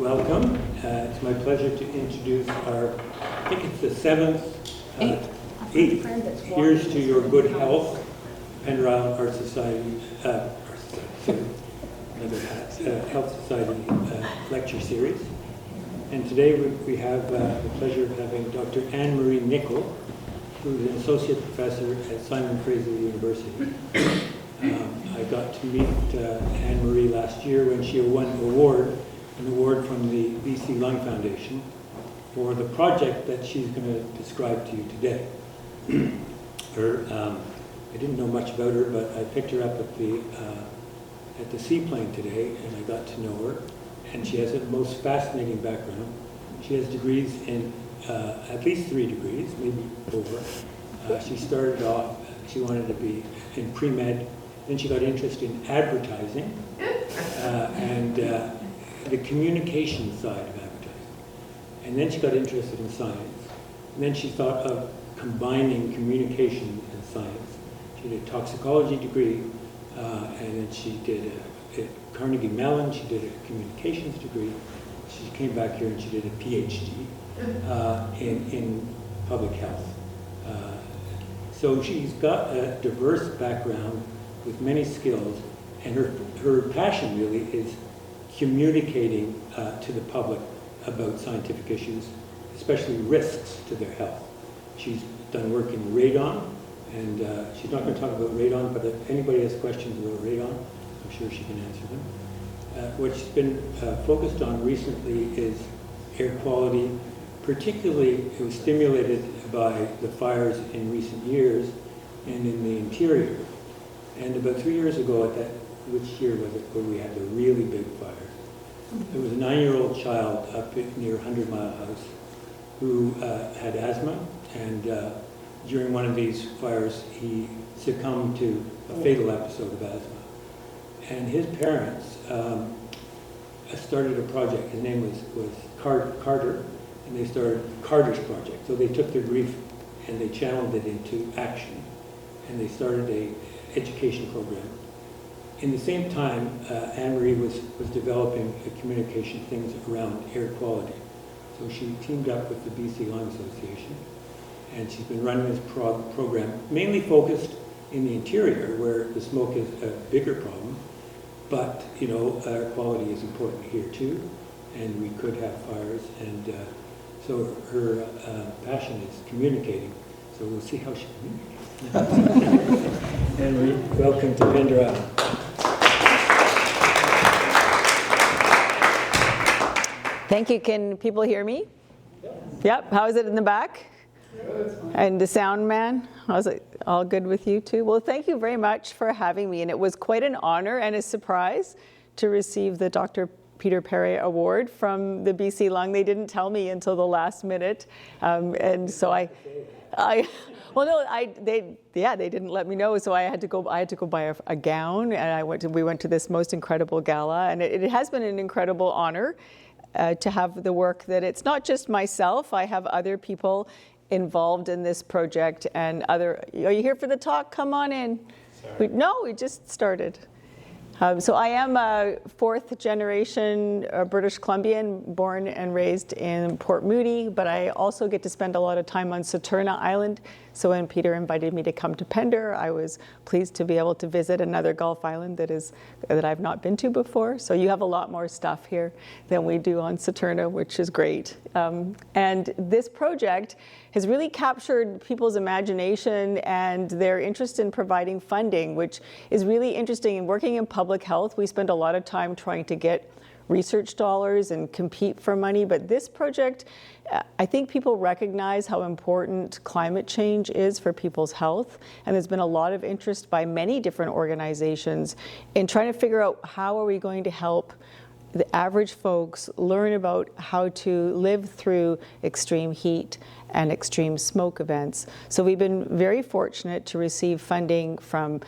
welcome. It's my pleasure to introduce I think it's the eighth, Here's to Your Good Health, Pender Island Art Society, Health Society lecture series. And today we have the pleasure of having Dr. Anne-Marie Nicol, who's an associate professor at Simon Fraser University. I got to meet Anne-Marie last year when she won an award from the BC Lung Foundation for the project that she's going to describe to you today. I didn't know much about her, but I picked her up at the seaplane today, and I got to know her. And she has a most fascinating background. She has degrees in at least 3 degrees, maybe 4. She started off, she wanted to be in pre-med, then she got interested in advertising and the communication side of advertising. And then she got interested in science. And then she thought of combining communication and science. She did a toxicology degree, and then she did at Carnegie Mellon, she did a communications degree. She came back here and she did a PhD in public health. So she's got a diverse background with many skills, and her passion really is communicating to the public about scientific issues, especially risks to their health. She's done work in radon, and she's not going to talk about radon, but if anybody has questions about radon, I'm sure she can answer them. What she's been focused on recently is air quality. Particularly, it was stimulated by the fires in recent years and in the interior. And about 3 years ago, which year was it, where we had the really big fires? There was a 9-year-old child up near 100 Mile House who had asthma, and during one of these fires, he succumbed to a fatal episode of asthma. And his parents started a project. His name was Carter, and they started Carter's Project. So they took their grief and they channeled it into action, and they started a education program. In the same time, Anne-Marie was developing communication things around air quality. So she teamed up with the BC Lung Association, and she's been running this program, mainly focused in the interior, where the smoke is a bigger problem. But, you know, air quality is important here too, and we could have fires. And so her passion is communicating. So we'll see how she communicates. Anne-Marie, welcome to Pender Island. Thank you. Can people hear me? Yes. Yep. How is it in the back? Good. And the sound man? How's it? All good with you too? Well, thank you very much for having me. And it was quite an honor and a surprise to receive the Dr. Peter Perry Award from the BC Lung. They didn't tell me until the last minute. And so they didn't let me know, so I had to go buy a gown, and we went to this most incredible gala, and it has been an incredible honor to have the work that it's not just myself. I have other people involved in this project, and are you here for the talk? Come on in. We just started. So I am a 4th generation British Columbian, born and raised in Port Moody, but I also get to spend a lot of time on Saturna Island. So when Peter invited me to come to Pender, I was pleased to be able to visit another Gulf island that I've not been to before. So you have a lot more stuff here than we do on Saturna, which is great. And this project has really captured people's imagination and their interest in providing funding, which is really interesting. In working in public health, we spend a lot of time trying to get research dollars and compete for money. But this project, I think people recognize how important climate change is for people's health. And there's been a lot of interest by many different organizations in trying to figure out how are we going to help the average folks learn about how to live through extreme heat and extreme smoke events. So we've been very fortunate to receive funding from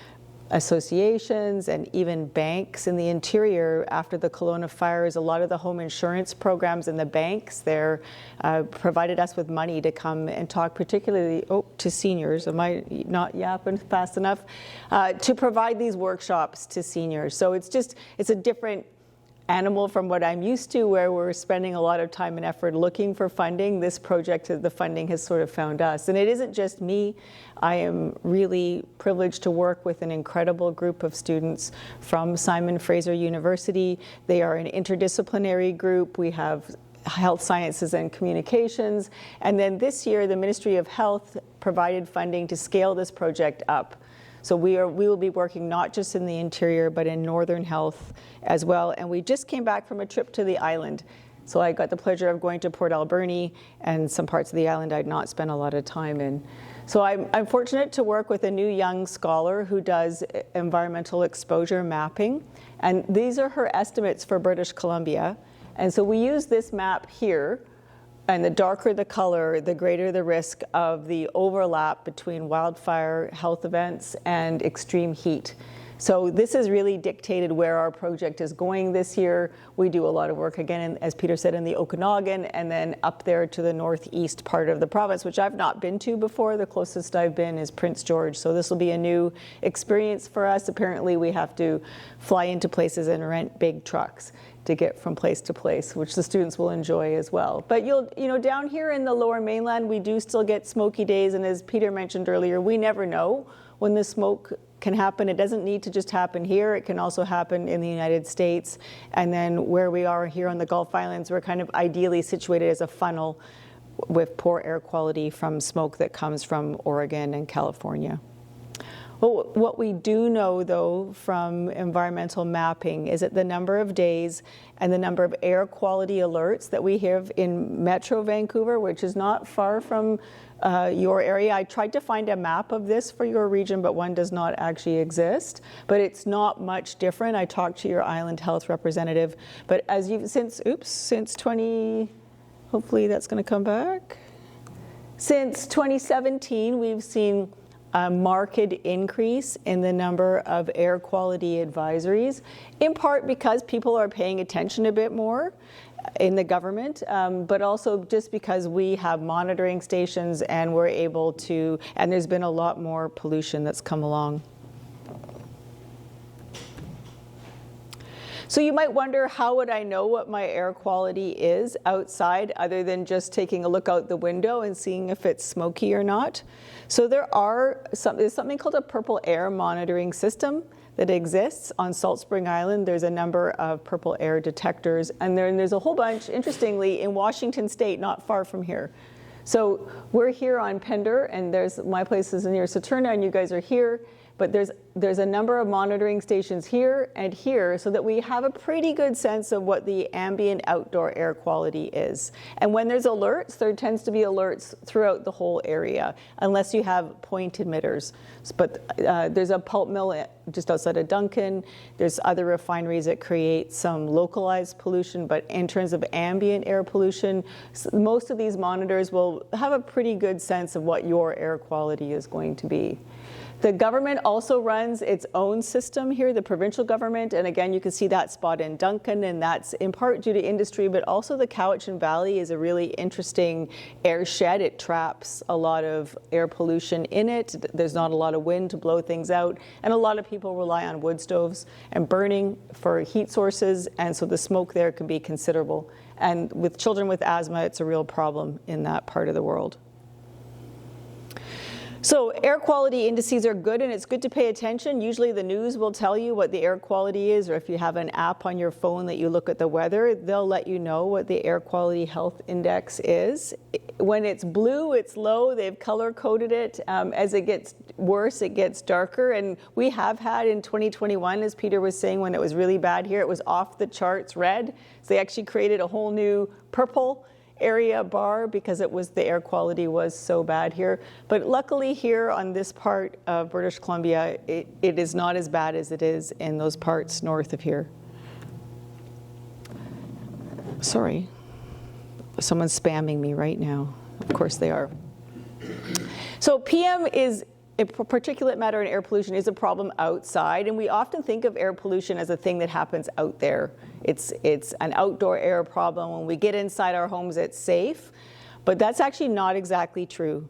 associations and even banks in the interior after the Kelowna fires. A lot of the home insurance programs and the banks there provided us with money to come and talk particularly to seniors. Am I not yapping fast enough? To provide these workshops to seniors. So it's a different animal from what I'm used to, where we're spending a lot of time and effort looking for funding. This project, the funding has sort of found us. And it isn't just me. I am really privileged to work with an incredible group of students from Simon Fraser University. They are an interdisciplinary group. We have health sciences and communications. And then this year, the Ministry of Health provided funding to scale this project up. So we will be working not just in the interior, but in northern health as well. And we just came back from a trip to the island. So I got the pleasure of going to Port Alberni and some parts of the island I'd not spent a lot of time in. So I'm fortunate to work with a new young scholar who does environmental exposure mapping. And these are her estimates for British Columbia. And so we use this map here. And the darker the color, the greater the risk of the overlap between wildfire health events and extreme heat. So this has really dictated where our project is going this year. We do a lot of work, again, as Peter said, in the Okanagan, and then up there to the northeast part of the province, which I've not been to before. The closest I've been is Prince George. So this will be a new experience for us. Apparently, we have to fly into places and rent big trucks to get from place to place, which the students will enjoy as well. But down here in the Lower Mainland, we do still get smoky days, and as Peter mentioned earlier, we never know when the smoke can happen. It doesn't need to just happen here. It can also happen in the United States. And then where we are here on the Gulf Islands, we're kind of ideally situated as a funnel with poor air quality from smoke that comes from Oregon and California. Well, what we do know, though, from environmental mapping is that the number of days and the number of air quality alerts that we have in Metro Vancouver, which is not far from your area. I tried to find a map of this for your region, but one does not actually exist. But it's not much different. I talked to your island health representative. But as you since 20, hopefully that's going to come back. Since 2017, we've seen a marked increase in the number of air quality advisories, in part because people are paying attention a bit more in the government, but also just because we have monitoring stations and we're able to, and there's been a lot more pollution that's come along. So you might wonder, how would I know what my air quality is outside other than just taking a look out the window and seeing if it's smoky or not? So there's something called a purple air monitoring system that exists on Salt Spring Island. There's a number of purple air detectors, and there's a whole bunch, interestingly, in Washington State, not far from here. So we're here on Pender, and my place is near Saturna, and you guys are here. But there's a number of monitoring stations here and here, so that we have a pretty good sense of what the ambient outdoor air quality is. And when there's alerts, there tends to be alerts throughout the whole area, unless you have point emitters. But there's a pulp mill just outside of Duncan. There's other refineries that create some localized pollution, but in terms of ambient air pollution, most of these monitors will have a pretty good sense of what your air quality is going to be. The government also runs its own system here, the provincial government, and again, you can see that spot in Duncan, and that's in part due to industry, but also the Cowichan Valley is a really interesting air shed. It traps a lot of air pollution in it. There's not a lot of wind to blow things out, and a lot of people rely on wood stoves and burning for heat sources, and so the smoke there can be considerable. And with children with asthma, it's a real problem in that part of the world. So air quality indices are good, and it's good to pay attention. Usually the news will tell you what the air quality is, or if you have an app on your phone that you look at the weather, they'll let you know what the air quality health index is. When it's blue, it's low. They've color-coded it. As it gets worse, it gets darker. And we have had in 2021, as Peter was saying, when it was really bad here, it was off the charts red. So they actually created a whole new purple area bar because the air quality was so bad here. But luckily here on this part of British Columbia, it is not as bad as it is in those parts north of here. Sorry, someone's spamming me right now. Of course they are. So PM is particulate matter and air pollution is a problem outside, and we often think of air pollution as a thing that happens out there. It's an outdoor air problem. When we get inside our homes, it's safe, but that's actually not exactly true.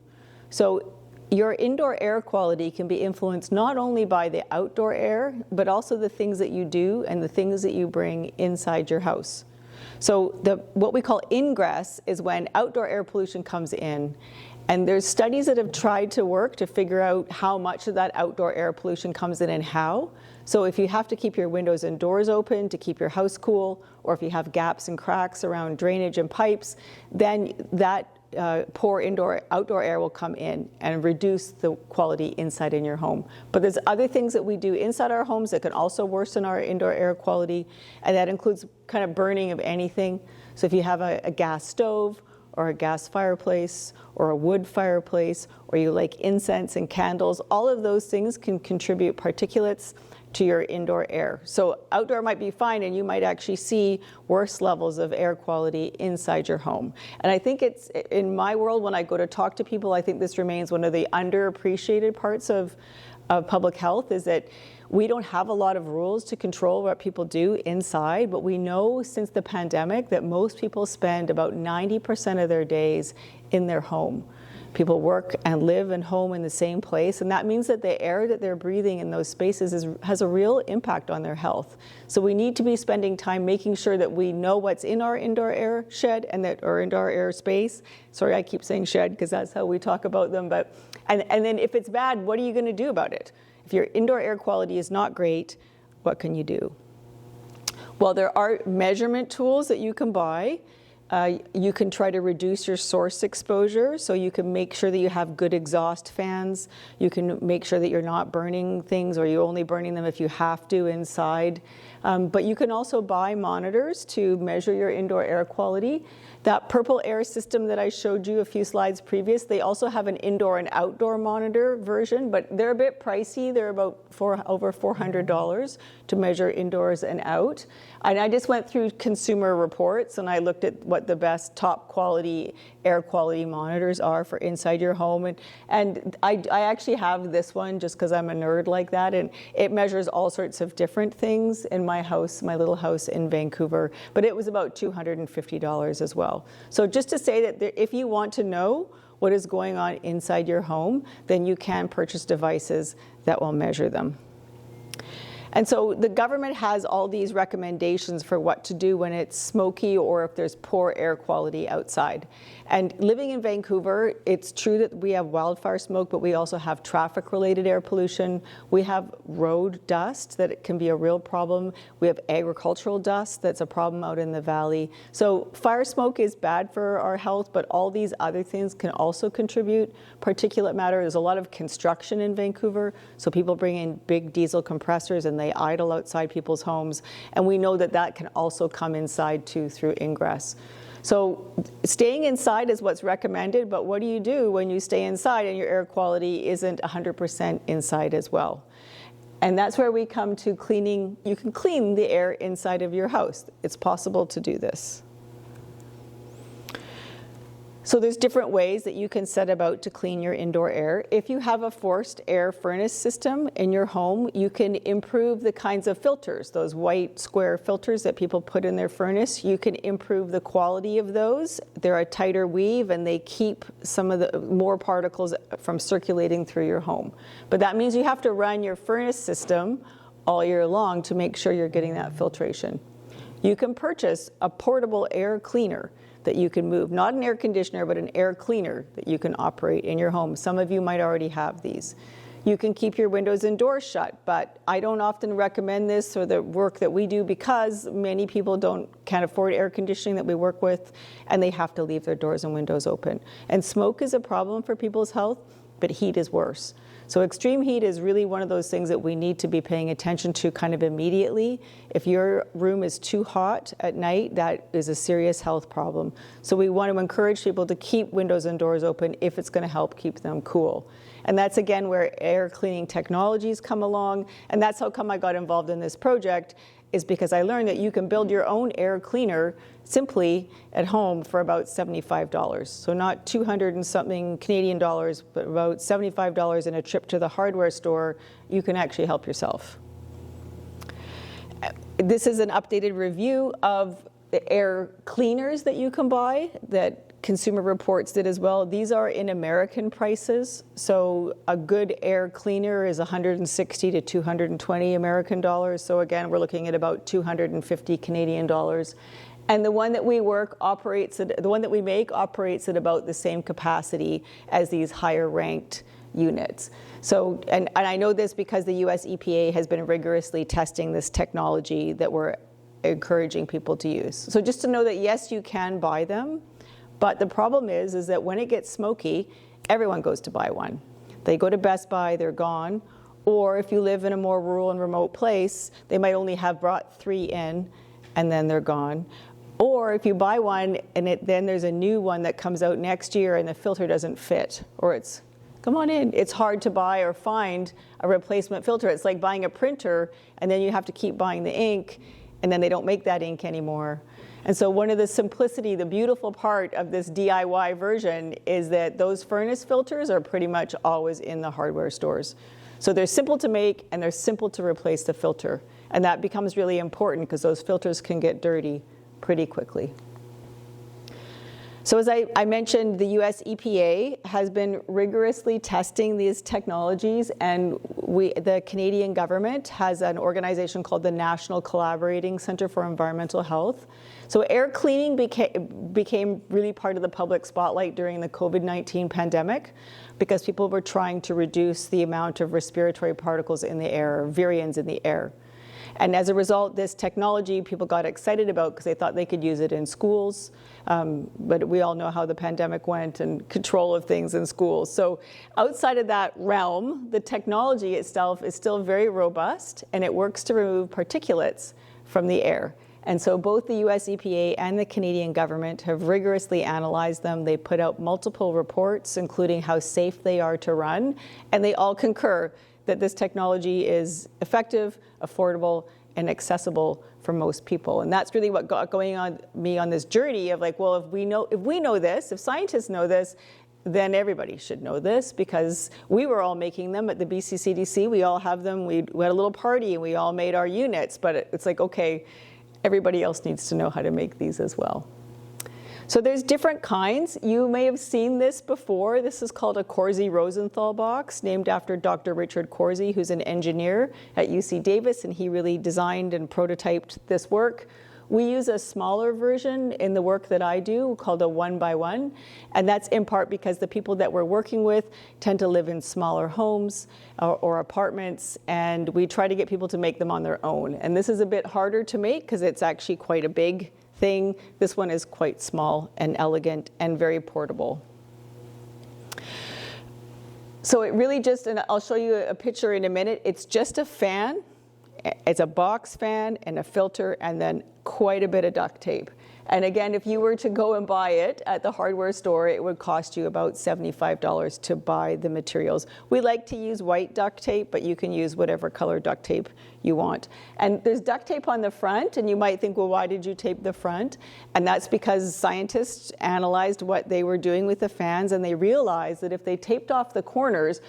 So your indoor air quality can be influenced not only by the outdoor air, but also the things that you do and the things that you bring inside your house. So what we call ingress is when outdoor air pollution comes in. And there's studies that have tried to work to figure out how much of that outdoor air pollution comes in and how. So if you have to keep your windows and doors open to keep your house cool, or if you have gaps and cracks around drainage and pipes, then that poor outdoor air will come in and reduce the quality inside in your home. But there's other things that we do inside our homes that can also worsen our indoor air quality, and that includes kind of burning of anything. So if you have a gas stove or a gas fireplace or a wood fireplace, or you like incense and candles, all of those things can contribute particulates to your indoor air. So outdoor might be fine, and you might actually see worse levels of air quality inside your home. And I think it's, in my world, when I go to talk to people, I think this remains one of the underappreciated parts of public health, is that we don't have a lot of rules to control what people do inside, but we know since the pandemic that most people spend about 90% of their days in their home. People work and live and home in the same place, and that means that the air that they're breathing in those spaces has a real impact on their health. So we need to be spending time making sure that we know what's in our indoor air shed and that our indoor air space. Sorry, I keep saying shed because that's how we talk about them. But and then if it's bad, what are you going to do about it? If your indoor air quality is not great, what can you do? Well, there are measurement tools that you can buy. You can try to reduce your source exposure, so you can make sure that you have good exhaust fans. You can make sure that you're not burning things, or you're only burning them if you have to inside. But you can also buy monitors to measure your indoor air quality. That purple air system that I showed you a few slides previous, they also have an indoor and outdoor monitor version, but they're a bit pricey. They're about over $400 to measure indoors and out. And I just went through Consumer Reports, and I looked at what the best top quality air quality monitors are for inside your home. And I actually have this one just because I'm a nerd like that, and it measures all sorts of different things in my house, my little house in Vancouver, but it was about $250 as well. So just to say that if you want to know what is going on inside your home, then you can purchase devices that will measure them. And so the government has all these recommendations for what to do when it's smoky or if there's poor air quality outside. And living in Vancouver, it's true that we have wildfire smoke, but we also have traffic-related air pollution. We have road dust that can be a real problem. We have agricultural dust that's a problem out in the valley. So fire smoke is bad for our health, but all these other things can also contribute. Particulate matter, there's a lot of construction in Vancouver, so people bring in big diesel compressors and they idle outside people's homes. And we know that that can also come inside too through ingress. So staying inside is what's recommended, but what do you do when you stay inside and your air quality isn't 100% inside as well? And that's where we come to cleaning. You can clean the air inside of your house. It's possible to do this. So there's different ways that you can set about to clean your indoor air. If you have a forced air furnace system in your home, you can improve the kinds of filters, those white square filters that people put in their furnace. You can improve the quality of those. They're a tighter weave and they keep some of the more particles from circulating through your home. But that means you have to run your furnace system all year long to make sure you're getting that filtration. You can purchase a portable air cleaner that you can move, not an air conditioner, but an air cleaner that you can operate in your home. Some of you might already have these. You can keep your windows and doors shut, but I don't often recommend this or the work that we do because many people can't afford air conditioning that we work with, and they have to leave their doors and windows open. And smoke is a problem for people's health, but heat is worse. So extreme heat is really one of those things that we need to be paying attention to kind of immediately. If your room is too hot at night, that is a serious health problem. So we want to encourage people to keep windows and doors open if it's going to help keep them cool. And that's again where air cleaning technologies come along. And that's how come I got involved in this project, is because I learned that you can build your own air cleaner simply at home for about $75. So not 200 and something Canadian dollars, but about $75 in a trip to the hardware store, you can actually help yourself. This is an updated review of the air cleaners that you can buy that Consumer Reports did as well. These are in American prices. So a good air cleaner is 160 to 220 American dollars. So again, we're looking at about 250 Canadian dollars. And the one that we make operates at about the same capacity as these higher ranked units. So, and I know this because the US EPA has been rigorously testing this technology that we're encouraging people to use. So just to know that yes, you can buy them, but the problem is that when it gets smoky, everyone goes to buy one. They go to Best Buy, they're gone. Or if you live in a more rural and remote place, they might only have brought 3 in and then they're gone. Or if you buy one and then there's a new one that comes out next year and the filter doesn't fit, or it's, come on in, it's hard to buy or find a replacement filter. It's like buying a printer and then you have to keep buying the ink and then they don't make that ink anymore. And so one of the simplicity, the beautiful part of this DIY version is that those furnace filters are pretty much always in the hardware stores. So they're simple to make and they're simple to replace the filter. And that becomes really important because those filters can get dirty pretty quickly. So as I mentioned, the US EPA has been rigorously testing these technologies, and the Canadian government has an organization called the National Collaborating Centre for Environmental Health. So air cleaning became really part of the public spotlight during the COVID-19 pandemic because people were trying to reduce the amount of respiratory particles in the air, virions in the air. And as a result, this technology people got excited about because they thought they could use it in schools. But we all know how the pandemic went and control of things in schools. So outside of that realm, the technology itself is still very robust and it works to remove particulates from the air. And so both the US EPA and the Canadian government have rigorously analyzed them. They put out multiple reports, including how safe they are to run, and they all concur that this technology is effective, affordable, and accessible for most people. And that's really what got going on me on this journey of like, well, if we know this, if scientists know this, then everybody should know this, because we were all making them at the BC CDC. We all have them. We had a little party and we all made our units, but it's like, okay, everybody else needs to know how to make these as well. So there's different kinds. You may have seen this before. This is called a Corsi-Rosenthal box, named after Dr. Richard Corsi, who's an engineer at UC Davis, and he really designed and prototyped this work. We use a smaller version in the work that I do called a 1x1, and that's in part because the people that we're working with tend to live in smaller homes or apartments, and we try to get people to make them on their own. And this is a bit harder to make because it's actually quite a big thing. This one is quite small and elegant and very portable. So it really just, and I'll show you a picture in a minute, it's just a fan. It's a box fan and a filter and then quite a bit of duct tape. And again, if you were to go and buy it at the hardware store, it would cost you about $75 to buy the materials. We like to use white duct tape, but you can use whatever color duct tape you want. And there's duct tape on the front, and you might think, well, why did you tape the front? And that's because scientists analyzed what they were doing with the fans, and they realized that if they taped off the corners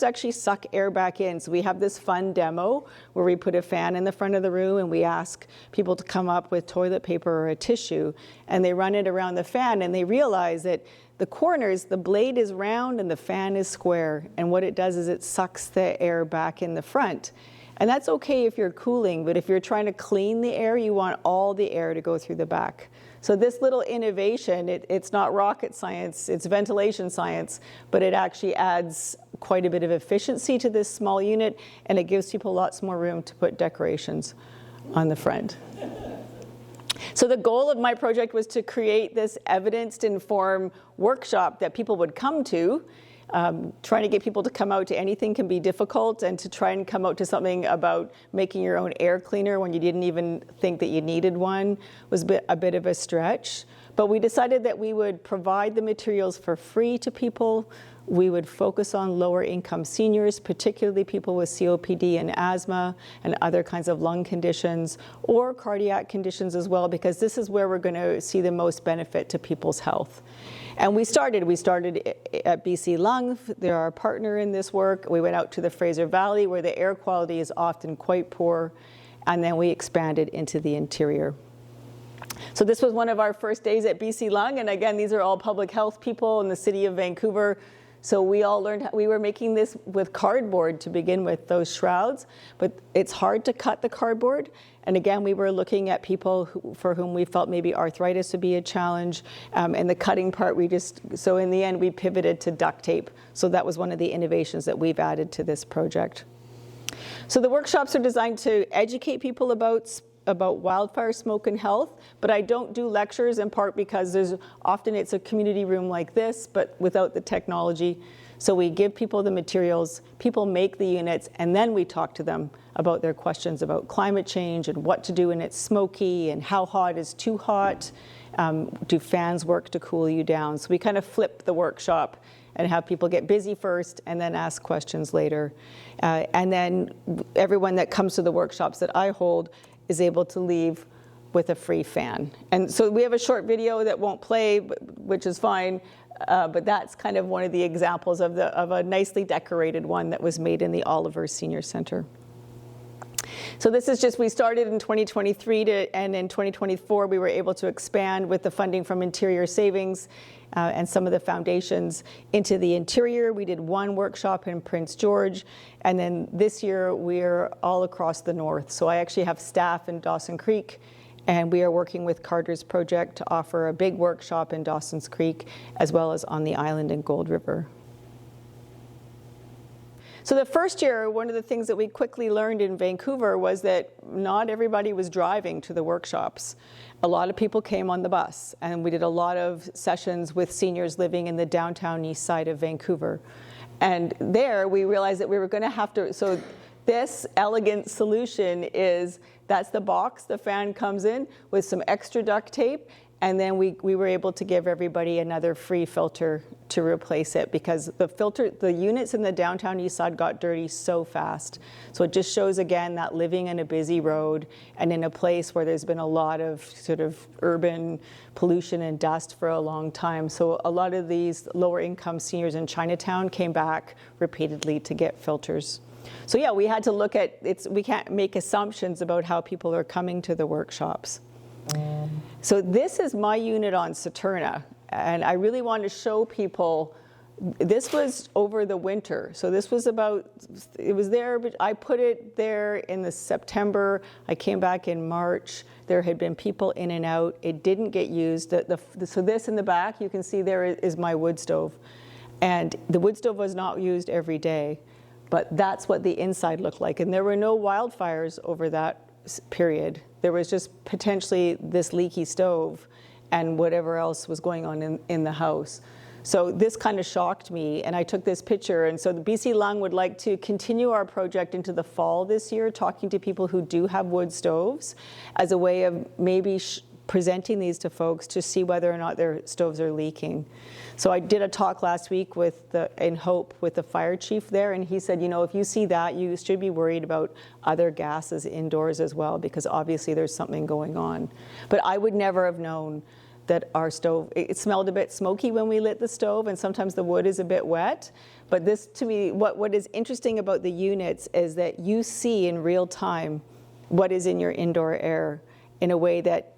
actually suck air back in. So we have this fun demo where we put a fan in the front of the room, and we ask people to come up with toilet paper or a tissue, and they run it around the fan, and they realize that the corners, the blade is round and the fan is square, and what it does is it sucks the air back in the front. And that's okay if you're cooling, but if you're trying to clean the air, you want all the air to go through the back. So this little innovation, it's not rocket science, it's ventilation science, but it actually adds quite a bit of efficiency to this small unit, and it gives people lots more room to put decorations on the front. So the goal of my project was to create this evidence-informed workshop that people would come to. Trying to get people to come out to anything can be difficult, and to try and come out to something about making your own air cleaner when you didn't even think that you needed one was a bit of a stretch. But we decided that we would provide the materials for free to people. We would focus on lower income seniors, particularly people with COPD and asthma and other kinds of lung conditions or cardiac conditions as well, because this is where we're going to see the most benefit to people's health. And we started at BC Lung. They're our partner in this work. We went out to the Fraser Valley, where the air quality is often quite poor, and then we expanded into the interior. So this was one of our first days at BC Lung, and again, these are all public health people in the city of Vancouver. So we all learned, we were making this with cardboard to begin with, those shrouds, but it's hard to cut the cardboard. And again, we were looking at people for whom we felt maybe arthritis would be a challenge. And the cutting part, so in the end, we pivoted to duct tape. So that was one of the innovations that we've added to this project. So the workshops are designed to educate people about wildfire smoke and health, but I don't do lectures in part because often it's a community room like this, but without the technology. So we give people the materials, people make the units, and then we talk to them about their questions about climate change and what to do when it's smoky and how hot is too hot. Do fans work to cool you down? So we kind of flip the workshop and have people get busy first and then ask questions later. And then everyone that comes to the workshops that I hold is able to leave with a free fan. And so we have a short video that won't play, which is fine, but that's kind of one of the examples of a nicely decorated one that was made in the Oliver Senior Center. So this is we started in 2023 and in 2024 we were able to expand with the funding from Interior Savings and some of the foundations into the interior. We did one workshop in Prince George, and then this year we're all across the north. So I actually have staff in Dawson Creek, and we are working with Carter's Project to offer a big workshop in Dawson's Creek, as well as on the island in Gold River. So the first year, one of the things that we quickly learned in Vancouver was that not everybody was driving to the workshops. A lot of people came on the bus, and we did a lot of sessions with seniors living in the downtown east side of Vancouver. And there we realized that we were going to have to, so this elegant solution that's the box, the fan comes in with some extra duct tape, and then we were able to give everybody another free filter to replace it, because the units in the downtown east side got dirty so fast. So it just shows again that living in a busy road and in a place where there's been a lot of sort of urban pollution and dust for a long time. So a lot of these lower income seniors in Chinatown came back repeatedly to get filters. So yeah, we had to look at we can't make assumptions about how people are coming to the workshops. So this is my unit on Saturna, and I really want to show people, this was over the winter. So this was it was there, but I put it there in the September. I came back in March. There had been people in and out. It didn't get used. So this in the back, you can see there is my wood stove. And the wood stove was not used every day, but that's what the inside looked like. And there were no wildfires over that period. There was just potentially this leaky stove and whatever else was going on in the house. So this kind of shocked me, and I took this picture. And so the BC Lung would like to continue our project into the fall this year, talking to people who do have wood stoves as a way of maybe presenting these to folks to see whether or not their stoves are leaking. So I did a talk last week in Hope with the fire chief there, and he said, if you see that, you should be worried about other gases indoors as well, because obviously there's something going on. But I would never have known that our stove, it smelled a bit smoky when we lit the stove, and sometimes the wood is a bit wet. But this, to me, what is interesting about the units is that you see in real time what is in your indoor air in a way that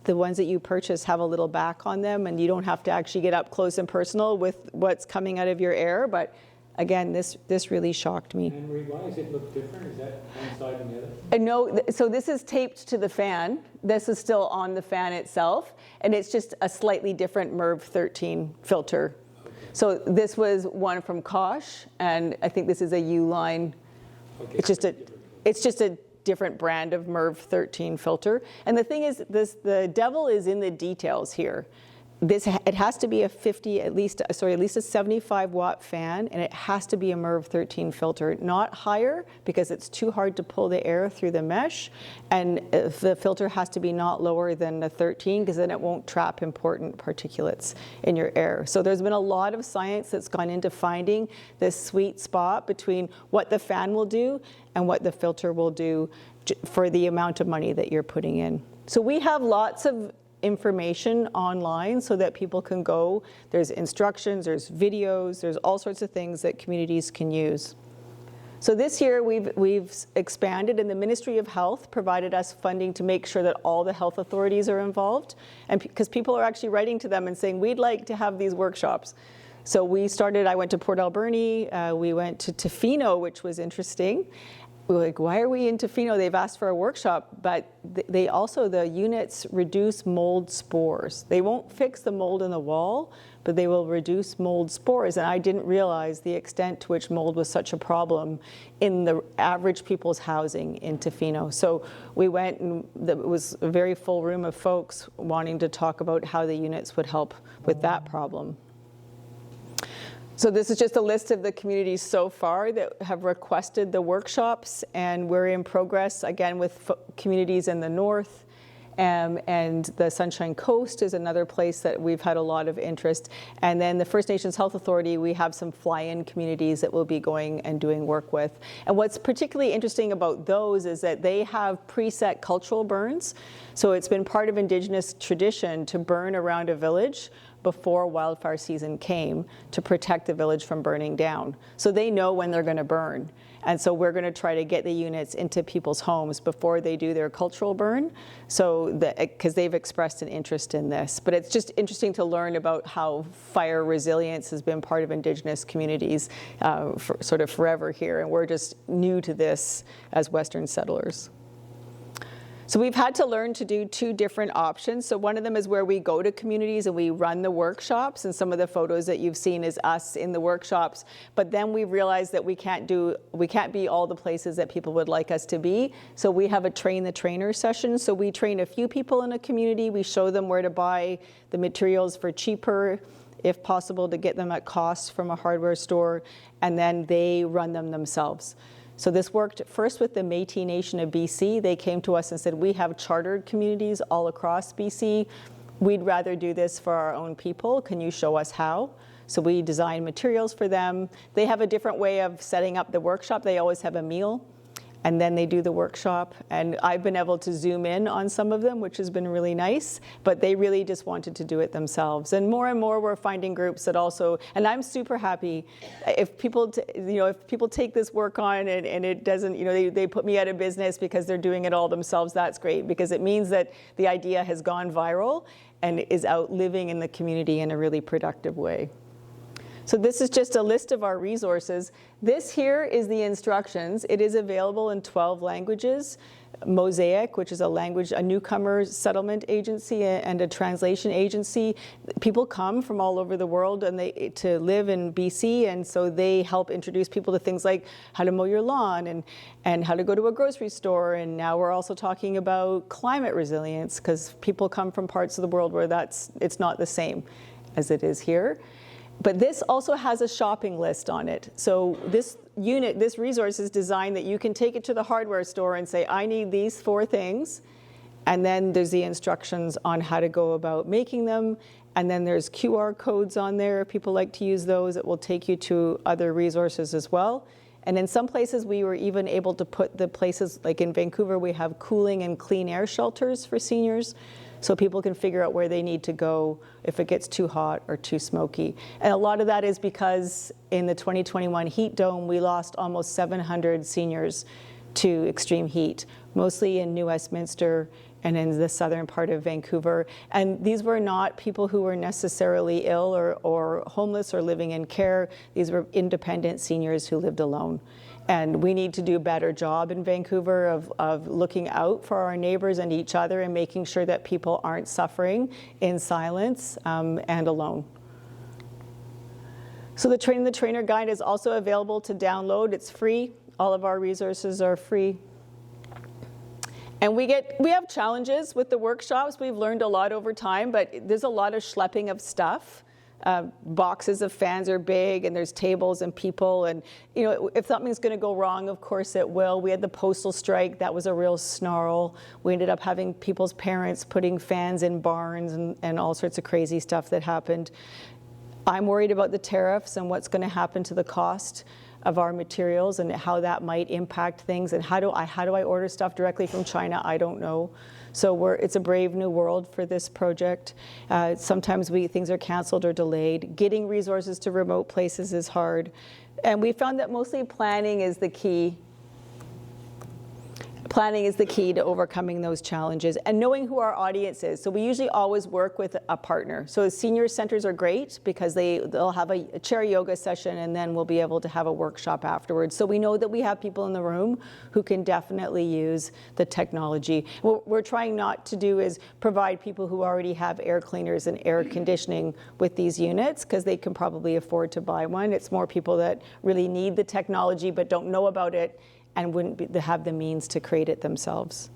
the ones that you purchase have a little back on them, and you don't have to actually get up close and personal with what's coming out of your air. But again, this really shocked me. And why does it look different? Is that one side and the other? No, so this is taped to the fan. This is still on the fan itself, and it's just a slightly different MERV 13 filter. Okay. So this was one from Kosh, and I think this is a U-line. Okay. It's just a different brand of MERV 13 filter. And the thing is, the devil is in the details here. It has to be at least a 75 watt fan, and it has to be a MERV 13 filter, not higher, because it's too hard to pull the air through the mesh. And the filter has to be not lower than a 13, because then it won't trap important particulates in your air. So there's been a lot of science that's gone into finding this sweet spot between what the fan will do and what the filter will do for the amount of money that you're putting in. So we have lots of information online so that people can go. There's instructions, there's videos, there's all sorts of things that communities can use. So this year we've expanded, and the Ministry of Health provided us funding to make sure that all the health authorities are involved, and because people are actually writing to them and saying, we'd like to have these workshops. So I went to Port Alberni, we went to Tofino, which was interesting. We were like, why are we in Tofino? They've asked for a workshop, but they also, the units reduce mold spores. They won't fix the mold in the wall, but they will reduce mold spores. And I didn't realize the extent to which mold was such a problem in the average people's housing in Tofino. So we went, and it was a very full room of folks wanting to talk about how the units would help with that problem. So this is just a list of the communities so far that have requested the workshops, and we're in progress again with communities in the north, and the Sunshine Coast is another place that we've had a lot of interest. And then the First Nations Health Authority, we have some fly-in communities that we'll be going and doing work with. And what's particularly interesting about those is that they have preset cultural burns. So it's been part of Indigenous tradition to burn around a village before wildfire season came to protect the village from burning down. So they know when they're going to burn. And so we're going to try to get the units into people's homes before they do their cultural burn, so because they've expressed an interest in this. But it's just interesting to learn about how fire resilience has been part of Indigenous communities for sort of forever here, and we're just new to this as Western settlers. So we've had to learn to do two different options. So one of them is where we go to communities and we run the workshops, and some of the photos that you've seen is us in the workshops. But then we realized that we can't be all the places that people would like us to be. So we have a train the trainer session. So we train a few people in a community. We show them where to buy the materials for cheaper, if possible, to get them at cost from a hardware store, and then they run them themselves. So this worked first with the Métis Nation of BC. They came to us and said, we have chartered communities all across BC. We'd rather do this for our own people. Can you show us how? So we designed materials for them. They have a different way of setting up the workshop. They always have a meal, and then they do the workshop. And I've been able to zoom in on some of them, which has been really nice, but they really just wanted to do it themselves. And more we're finding groups that also, and I'm super happy if people, if people take this work on and it doesn't, they put me out of business because they're doing it all themselves. That's great, because it means that the idea has gone viral and is out living in the community in a really productive way. So this is just a list of our resources. This here is the instructions. It is available in 12 languages. Mosaic, which is a newcomer settlement agency and a translation agency. People come from all over the world to live in BC, and so they help introduce people to things like how to mow your lawn and how to go to a grocery store. And now we're also talking about climate resilience, because people come from parts of the world where it's not the same as it is here. But this also has a shopping list on it. So this resource is designed that you can take it to the hardware store and say, I need these 4 things. And then there's the instructions on how to go about making them. And then there's QR codes on there. If people like to use those, it will take you to other resources as well. And in some places, we were even able to put the places, like in Vancouver, we have cooling and clean air shelters for seniors, so people can figure out where they need to go if it gets too hot or too smoky. And a lot of that is because in the 2021 heat dome, we lost almost 700 seniors to extreme heat, mostly in New Westminster and in the southern part of Vancouver. And these were not people who were necessarily ill or homeless or living in care. These were independent seniors who lived alone. And we need to do a better job in Vancouver of looking out for our neighbors and each other and making sure that people aren't suffering in silence and alone. So the Train the Trainer guide is also available to download. It's free. All of our resources are free. And we have challenges with the workshops. We've learned a lot over time, but there's a lot of schlepping of stuff. Boxes of fans are big, and there's tables and people, and if something's going to go wrong, of course it will. We had the postal strike. That was a real snarl. We ended up having people's parents putting fans in barns and all sorts of crazy stuff that happened. I'm worried about the tariffs and what's going to happen to the cost of our materials and how that might impact things. And how do I order stuff directly from China? I don't know. So it's a brave new world for this project. Sometimes things are canceled or delayed. Getting resources to remote places is hard. And we found that mostly planning is the key. Planning is the key to overcoming those challenges and knowing who our audience is. So we usually always work with a partner. So senior centers are great because they'll have a chair yoga session and then we'll be able to have a workshop afterwards. So we know that we have people in the room who can definitely use the technology. What we're trying not to do is provide people who already have air cleaners and air conditioning with these units because they can probably afford to buy one. It's more people that really need the technology but don't know about it and wouldn't have the means to create it themselves.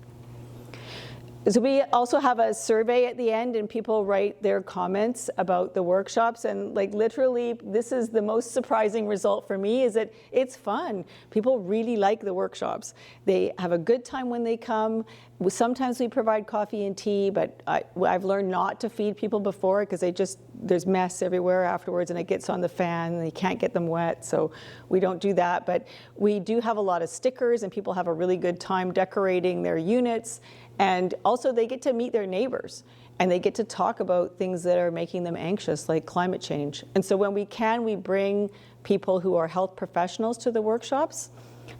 So we also have a survey at the end, and people write their comments about the workshops, and like literally, this is the most surprising result for me, is that it's fun. People really like the workshops. They have a good time when they come. Sometimes we provide coffee and tea, but I've learned not to feed people before because there's mess everywhere afterwards and it gets on the fan and you can't get them wet, so we don't do that. But we do have a lot of stickers and people have a really good time decorating their units, and also they get to meet their neighbors and they get to talk about things that are making them anxious, like climate change. And so when we can, we bring people who are health professionals to the workshops.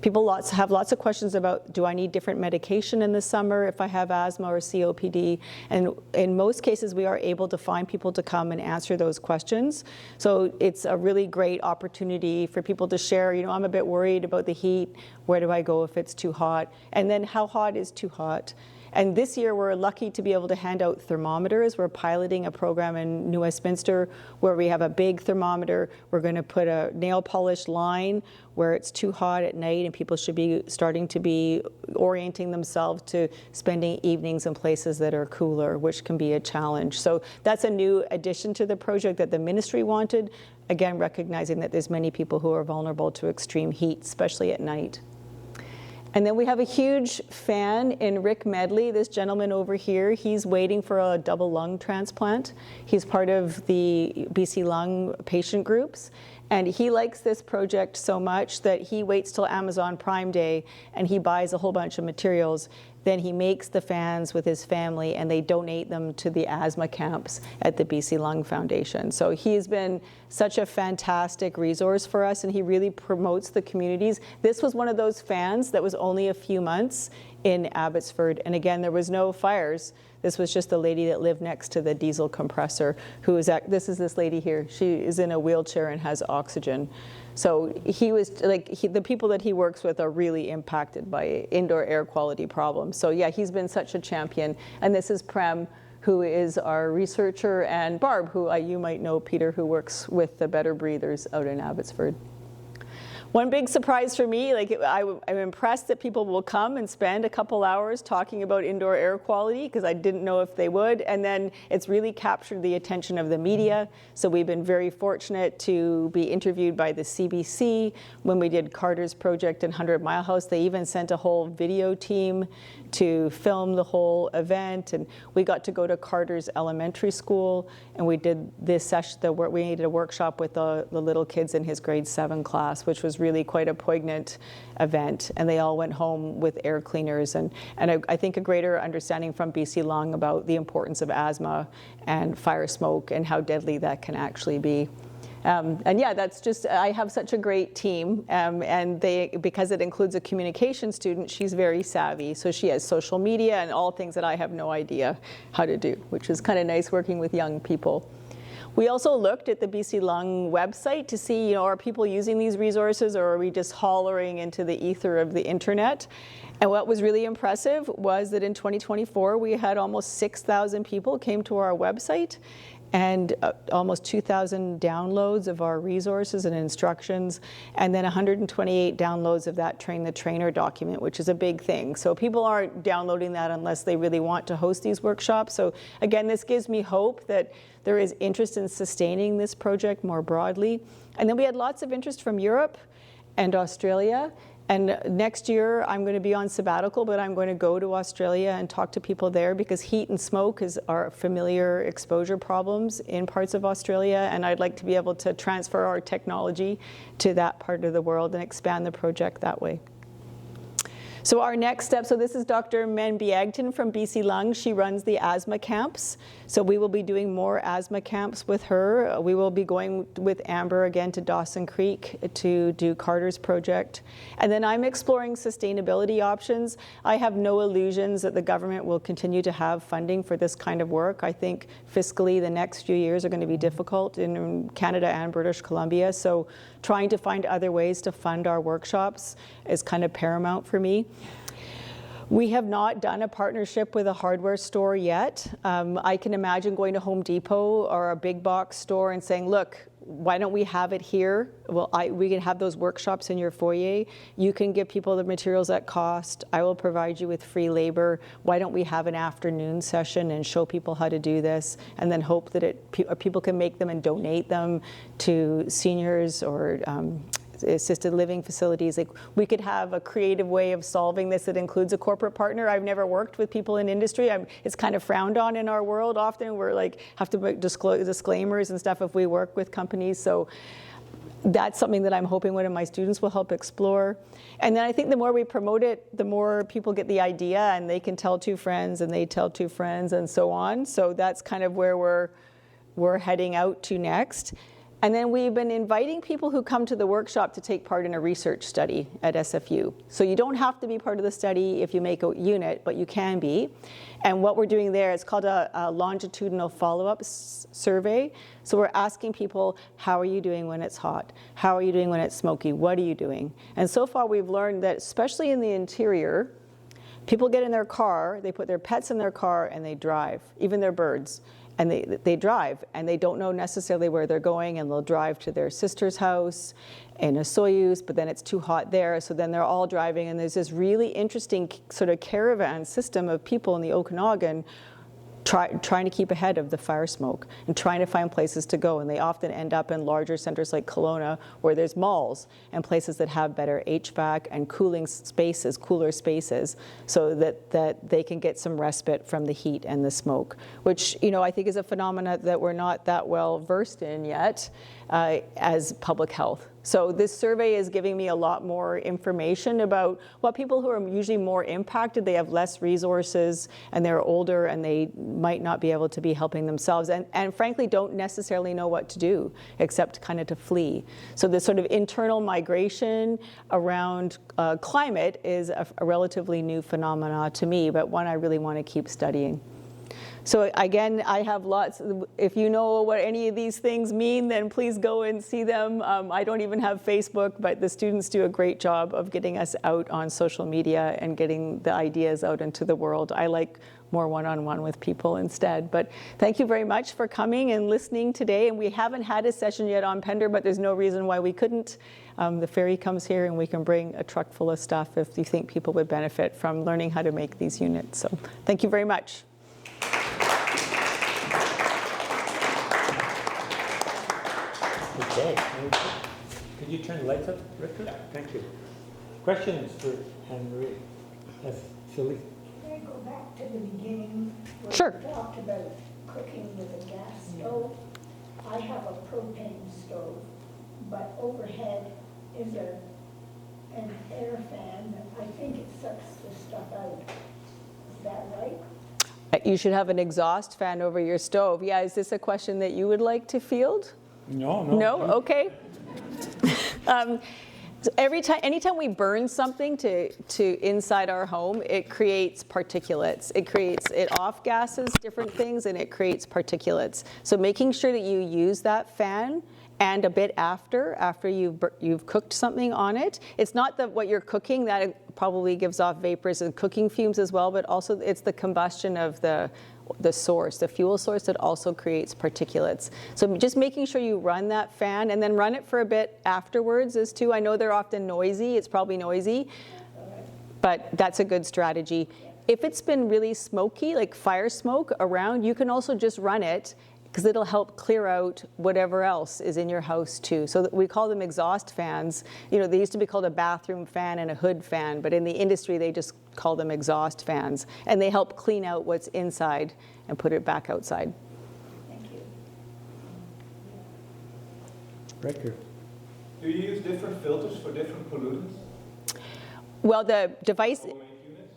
People have lots of questions about, do I need different medication in the summer if I have asthma or COPD? And in most cases, we are able to find people to come and answer those questions. So it's a really great opportunity for people to share, I'm a bit worried about the heat. Where do I go if it's too hot? And then how hot is too hot? And this year, we're lucky to be able to hand out thermometers. We're piloting a program in New Westminster where we have a big thermometer. We're going to put a nail polish line where it's too hot at night, and people should be starting to be orienting themselves to spending evenings in places that are cooler, which can be a challenge. So that's a new addition to the project that the ministry wanted, again, recognizing that there's many people who are vulnerable to extreme heat, especially at night. And then we have a huge fan in Rick Medley, this gentleman over here. He's waiting for a double lung transplant. He's part of the BC Lung patient groups. And he likes this project so much that he waits till Amazon Prime Day and he buys a whole bunch of materials. Then he makes the fans with his family and they donate them to the asthma camps at the BC Lung Foundation. So he's been such a fantastic resource for us, and he really promotes the communities. This was one of those fans that was only a few months in Abbotsford. And again, there was no fires. This was just the lady that lived next to the diesel compressor this is this lady here. She is in a wheelchair and has oxygen. So the people that he works with are really impacted by indoor air quality problems. So yeah, he's been such a champion. And this is Prem, who is our researcher, and Barb, who you might know, Peter, who works with the Better Breathers out in Abbotsford. One big surprise for me, I'm impressed that people will come and spend a couple hours talking about indoor air quality, because I didn't know if they would. And then it's really captured the attention of the media. So we've been very fortunate to be interviewed by the CBC. When we did Carter's project in 100 Mile House, they even sent a whole video team to film the whole event. And we got to go to Carter's elementary school, and we did this session, we did a workshop with the little kids in his grade 7 class, which was really quite a poignant event. And they all went home with air cleaners, and I think a greater understanding from BC Lung about the importance of asthma and fire smoke and how deadly that can actually be. And yeah, I have such a great team, and because it includes a communication student, she's very savvy. So she has social media and all things that I have no idea how to do, which is kind of nice working with young people. We also looked at the BC Lung website to see, are people using these resources, or are we just hollering into the ether of the internet? And what was really impressive was that in 2024, we had almost 6,000 people came to our website, and almost 2,000 downloads of our resources and instructions, and then 128 downloads of that Train the Trainer document, which is a big thing. So people aren't downloading that unless they really want to host these workshops. So again, this gives me hope that there is interest in sustaining this project more broadly. And then we had lots of interest from Europe and Australia. And next year, I'm going to be on sabbatical, but I'm going to go to Australia and talk to people there, because heat and smoke are familiar exposure problems in parts of Australia. And I'd like to be able to transfer our technology to that part of the world and expand the project that way. So our next step, so this is Dr. Manbiagton from BC Lung. She runs the asthma camps. So we will be doing more asthma camps with her. We will be going with Amber again to Dawson Creek to do Carter's project. And then I'm exploring sustainability options. I have no illusions that the government will continue to have funding for this kind of work. I think fiscally the next few years are going to be difficult in Canada and British Columbia. So trying to find other ways to fund our workshops is kind of paramount for me. We have not done a partnership with a hardware store yet. I can imagine going to Home Depot or a big box store and saying, look, why don't we have it here? Well, we can have those workshops in your foyer. You can give people the materials at cost. I will provide you with free labor. Why don't we have an afternoon session and show people how to do this, and then hope that people can make them and donate them to seniors or assisted living facilities. Like, we could have a creative way of solving this that includes a corporate partner. I've never worked with people in industry. It's kind of frowned on in our world. Often we're like, have to make disclaimers and stuff if we work with companies. So that's something that I'm hoping one of my students will help explore. And then I think the more we promote it, the more people get the idea, and they can tell two friends and they tell two friends and so on. So that's kind of where we're heading out to next. And then we've been inviting people who come to the workshop to take part in a research study at SFU. So you don't have to be part of the study if you make a unit, but you can be. And what we're doing there is called a longitudinal follow-up survey. So we're asking people, how are you doing when it's hot? How are you doing when it's smoky? What are you doing? And so far we've learned that, especially in the interior, people get in their car, they put their pets in their car, and they drive, even their birds. And they drive, and they don't know necessarily where they're going, and they'll drive to their sister's house in a Soyuz, but then it's too hot there, so then they're all driving, and there's this really interesting sort of caravan system of people in the Okanagan trying to keep ahead of the fire smoke and trying to find places to go. And they often end up in larger centers like Kelowna, where there's malls and places that have better HVAC and cooling spaces, cooler spaces, so that they can get some respite from the heat and the smoke, which, you know, I think is a phenomena that we're not that well versed in yet as public health. So this survey is giving me a lot more information about what people who are usually more impacted, they have less resources and they're older and they might not be able to be helping themselves and frankly don't necessarily know what to do except kind of to flee. So this sort of internal migration around climate is a relatively new phenomena to me, but one I really want to keep studying. So again, I have lots. If you know what any of these things mean, then please go and see them. I don't even have Facebook, but the students do a great job of getting us out on social media and getting the ideas out into the world. I like more one-on-one with people instead. But thank you very much for coming and listening today. And we haven't had a session yet on Pender, but there's no reason why we couldn't. The ferry comes here and we can bring a truck full of stuff if you think people would benefit from learning how to make these units. So thank you very much. Okay. Could you turn the lights up, Richter? Yeah. Thank you. Questions for Anne-Marie? Yes, Sylvie? Can I go back to the beginning? Where Sure. you talked about cooking with a gas stove. I have a propane stove, but overhead is an air fan that I think it sucks the stuff out. Is that right? You should have an exhaust fan over your stove. Yeah, is this a question that you would like to field? No. No? Okay. So anytime we burn something to inside our home, it creates particulates. It off gases different things, and it creates particulates. So making sure that you use that fan and a bit after you've cooked something on it. It's not that what you're cooking that probably gives off vapors and cooking fumes as well, but also it's the combustion of the source, the fuel source, that also creates particulates. So just making sure you run that fan and then run it for a bit afterwards is too. I know they're often noisy. It's probably noisy, but that's a good strategy. If it's been really smoky, like fire smoke around, you can also just run it, because it'll help clear out whatever else is in your house too. So we call them exhaust fans. You know, they used to be called a bathroom fan and a hood fan, but in the industry they just call them exhaust fans. And they help clean out what's inside and put it back outside. Thank you. Richter? Do you use different filters for different pollutants? Well, the device, Homemade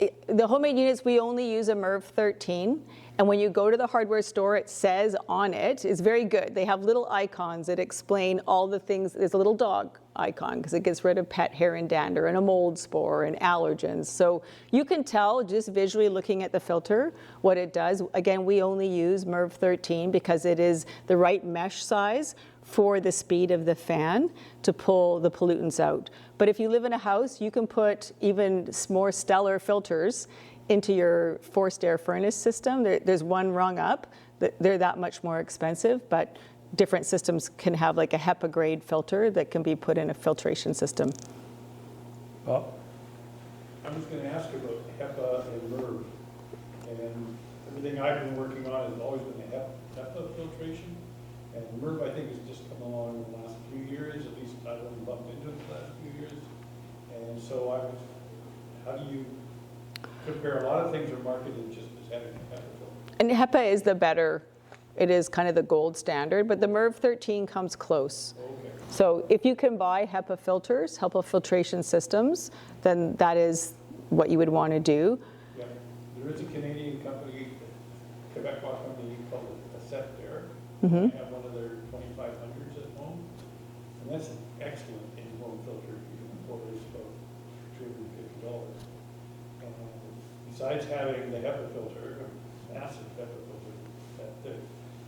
units? the homemade units, we only use a MERV 13. And when you go to the hardware store, it says on it, it's very good. They have little icons that explain all the things. There's a little dog icon because it gets rid of pet hair and dander and a mold spore and allergens. So you can tell just visually looking at the filter what it does. Again, we only use MERV 13 because it is the right mesh size for the speed of the fan to pull the pollutants out. But if you live in a house, you can put even more stellar filters into your forced air furnace system. There's one rung up. They're that much more expensive, but different systems can have like a HEPA grade filter that can be put in a filtration system. Bob? I was going to ask about HEPA and MERV, and everything I've been working on has always been HEPA filtration, and MERV I think has just come along in the last few years, at least I've only bumped into it the last few years, and so how do you compare? A lot of things are marketed just as having a HEPA filter. And HEPA is the better, it is kind of the gold standard, but the MERV 13 comes close. Okay. So if you can buy HEPA filters, HEPA filtration systems, then that is what you would want to do. Yeah, there is a Canadian company, Quebecois company called Acceptair. I have one of their 2500s at home, and that's an excellent in-home filter. You can afford it, it's about $250. And besides having the HEPA filter, a massive HEPA filter,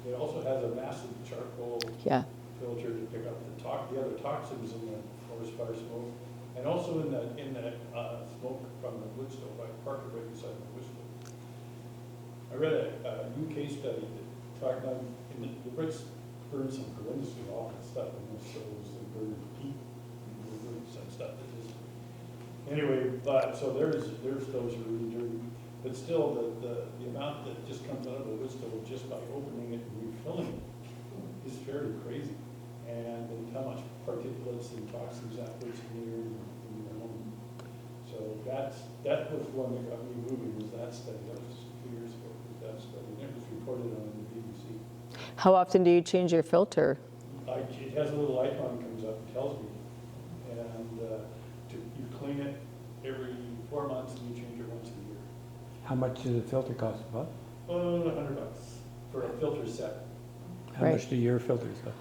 it also has a massive charcoal Yeah. filter to pick up the other toxins in the forest fire smoke, and also in the smoke from the wood stove. I parked it right beside the wood stove. I read a UK study that talked about the Brits burn some horrendously awful stuff in those stoves. They burn peat, they burn some stuff that is. Anyway, but so their stoves are really dirty, but still the amount that just comes out of the wood stove just by opening it and refilling it is fairly crazy. And how much particulates and toxins that puts in the air in your home. So that was one that got me moving, was that study. That was just a few years ago, was that study. And it was reported on the BBC. How often do you change your filter? It has a little icon that comes up and tells me. And you clean it every 4 months and you change it once a year. How much does a filter cost, Bob? $100 for a filter set. How much do your filters cost?